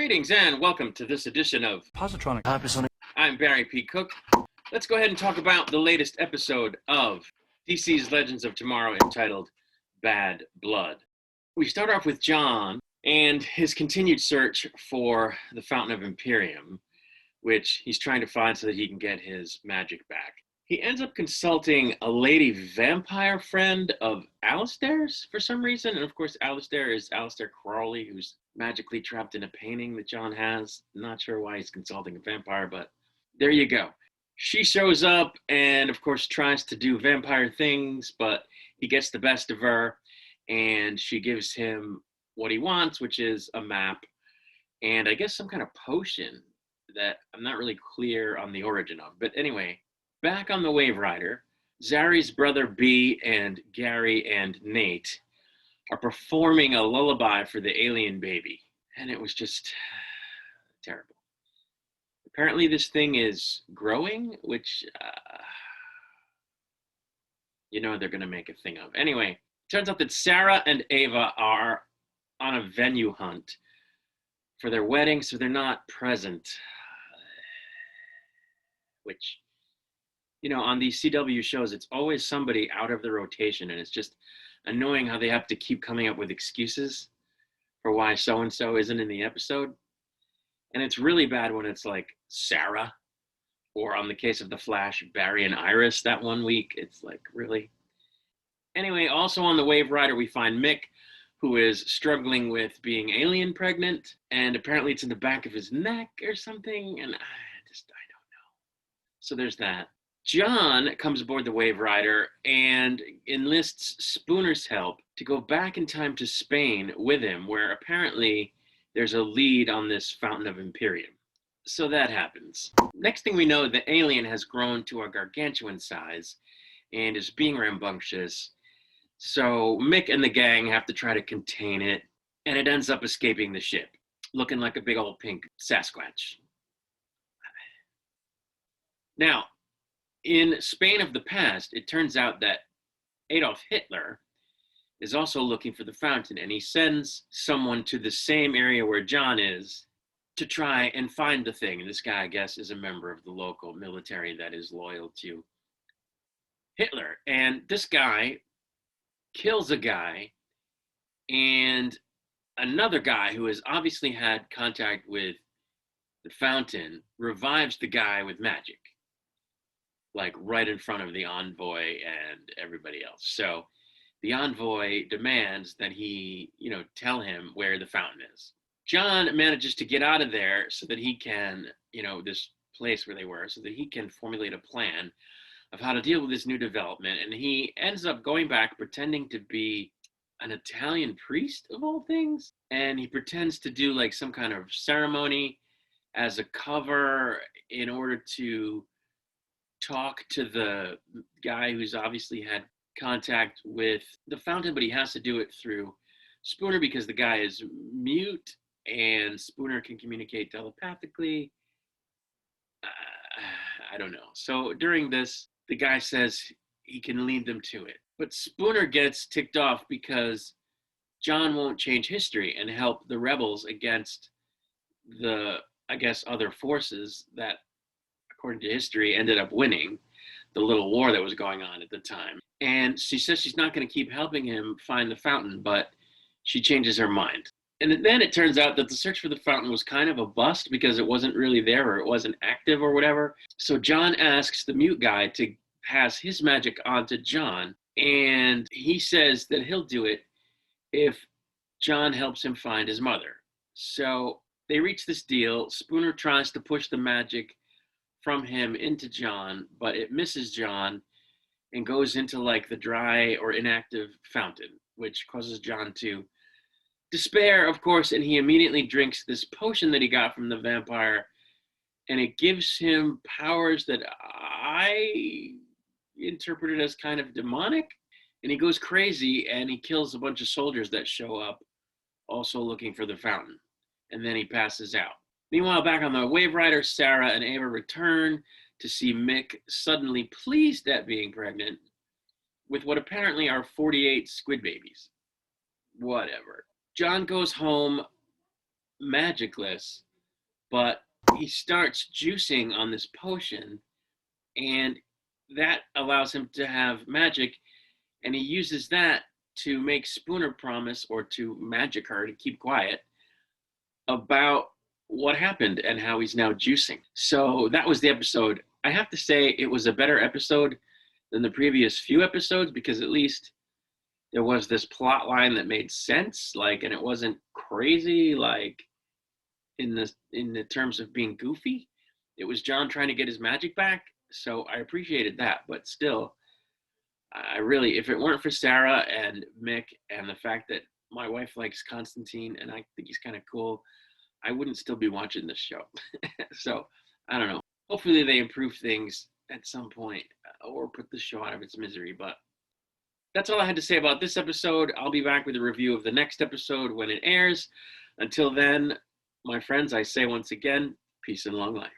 Greetings and welcome to this edition of Positronic. I'm Barry P. Cook. Let's go ahead and talk about the latest episode of DC's Legends of Tomorrow entitled Bad Blood. We start off with John and his continued search for the Fountain of Imperium, which he's trying to find so that he can get his magic back. He ends up consulting a lady vampire friend of Alistair's for some reason. And of course, Alistair is Alistair Crowley, who's magically trapped in a painting that John has. Not sure why he's consulting a vampire, but there you go. She shows up and of course tries to do vampire things, but he gets the best of her and she gives him what he wants, which is a map and I guess some kind of potion that I'm not really clear on the origin of. But anyway, back on the Wave Rider, Zari's brother B and Gary and Nate are performing a lullaby for the alien baby. And it was just terrible. Apparently this thing is growing, which, they're going to make a thing of. Anyway, turns out that Sarah and Ava are on a venue hunt for their wedding, so they're not present. Which, on these CW shows, it's always somebody out of the rotation, and it's just annoying how they have to keep coming up with excuses for why so-and-so isn't in the episode. And it's really bad when it's like Sarah, or on the case of The Flash, Barry and Iris that one week. It's like, really? Anyway, also on the Wave Rider, we find Mick, who is struggling with being alien pregnant, and apparently it's in the back of his neck or something, and I don't know. So there's that. John comes aboard the Wave Rider and enlists Spooner's help to go back in time to Spain with him, where apparently there's a lead on this Fountain of Imperium. So that happens. Next thing we know, the alien has grown to a gargantuan size and is being rambunctious. So Mick and the gang have to try to contain it, and it ends up escaping the ship, looking like a big old pink Sasquatch. Now, in Spain of the past, it turns out that Adolf Hitler is also looking for the fountain, and he sends someone to the same area where John is to try and find the thing. And this guy, I guess, is a member of the local military that is loyal to Hitler. And this guy kills a guy, and another guy who has obviously had contact with the fountain revives the guy with magic, like right in front of the envoy and everybody else. So the envoy demands that he, tell him where the fountain is. John manages to get out of there so that he can, this place where they were, so that he can formulate a plan of how to deal with this new development. And he ends up going back pretending to be an Italian priest of all things. And he pretends to do like some kind of ceremony as a cover in order to talk to the guy who's obviously had contact with the fountain, but he has to do it through Spooner because the guy is mute and Spooner can communicate telepathically. I don't know. So during this, the guy says he can lead them to it. But Spooner gets ticked off because John won't change history and help the rebels against the, other forces that, according to history, ended up winning the little war that was going on at the time. And she says she's not going to keep helping him find the fountain, but she changes her mind. And then it turns out that the search for the fountain was kind of a bust because it wasn't really there or it wasn't active or whatever. So John asks the mute guy to pass his magic on to John, and he says that he'll do it if John helps him find his mother. So they reach this deal. Spooner tries to push the magic from him into John, but it misses John and goes into like the dry or inactive fountain, which causes John to despair, of course, and he immediately drinks this potion that he got from the vampire, and it gives him powers that I interpreted as kind of demonic, and he goes crazy and he kills a bunch of soldiers that show up also looking for the fountain, and then he passes out. Meanwhile, back on the Wave Rider, Sarah and Ava return to see Mick suddenly pleased at being pregnant with what apparently are 48 squid babies. Whatever. John goes home magicless, but he starts juicing on this potion, and that allows him to have magic, and he uses that to make Spooner promise, or to magic her to keep quiet about what happened and how he's now juicing. So that was the episode. I have to say it was a better episode than the previous few episodes, because at least there was this plot line that made sense, like, and it wasn't crazy, like in the terms of being goofy. It was John trying to get his magic back, so I appreciated that. But still, I really, if it weren't for Sarah and Mick and the fact that my wife likes Constantine and I think he's kind of cool, I wouldn't still be watching this show. So I don't know. Hopefully they improve things at some point, or put the show out of its misery. But that's all I had to say about this episode. I'll be back with a review of the next episode when it airs. Until then, my friends, I say once again, peace and long life.